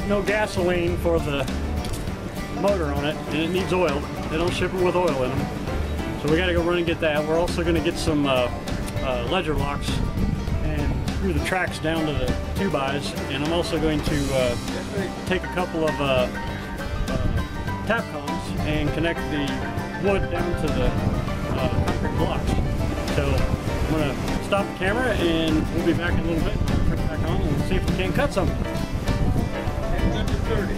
no gasoline for the motor on it, and it needs oil. They don't ship them with oil in them. So we got to go run and get that. We're also going to get some ledger locks and screw the tracks down to the 2x, and I'm also going to take a couple of tap cones and connect the wood down to the concrete blocks. So I'm going to stop the camera and we'll be back in a little bit. Turn it back on and see if we can cut something. And under 30.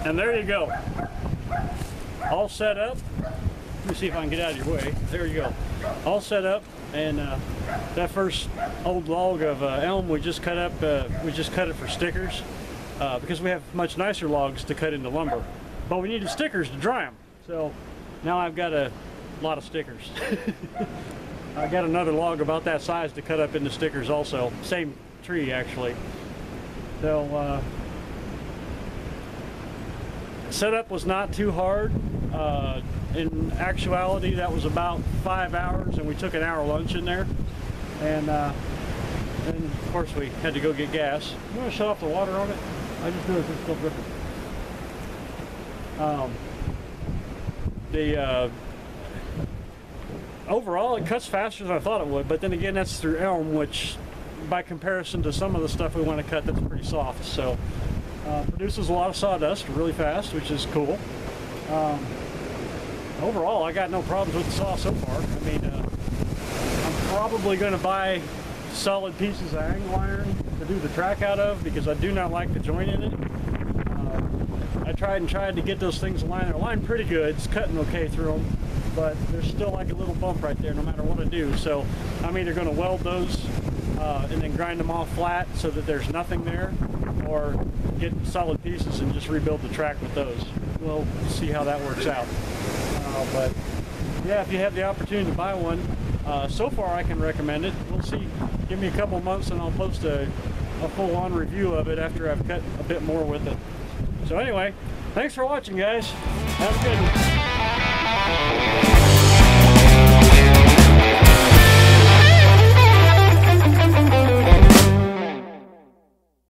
And there you go. All set up. Let me see if I can get out of your way. There you go. All set up, and that first old log of elm we just cut up, we just cut it for stickers because we have much nicer logs to cut into lumber. But we needed stickers to dry them. So now I've got a lot of stickers. I got another log about that size to cut up into stickers also. Same tree actually. So setup was not too hard. In actuality, that was about 5 hours, and we took an hour lunch in there. And then, of course, we had to go get gas. You want to shut off the water on it? I just noticed it's still dripping. Overall, it cuts faster than I thought it would, but then again, that's through elm, which, by comparison to some of the stuff we want to cut, that's pretty soft. So, produces a lot of sawdust really fast, which is cool. Overall, I got no problems with the saw so far. I mean, I'm probably going to buy solid pieces of angle iron to do the track out of because I do not like the joint in it. I tried to get those things aligned. They're aligned pretty good. It's cutting okay through them, but there's still like a little bump right there no matter what I do. So I'm either going to weld those and then grind them off flat so that there's nothing there, or get solid pieces and just rebuild the track with those. We'll see how that works out. But yeah, if you have the opportunity to buy one, So far I can recommend it. We'll see. Give me a couple months and I'll post a full-on review of it after I've cut a bit more with it. So anyway, thanks for watching, guys. Have a good one.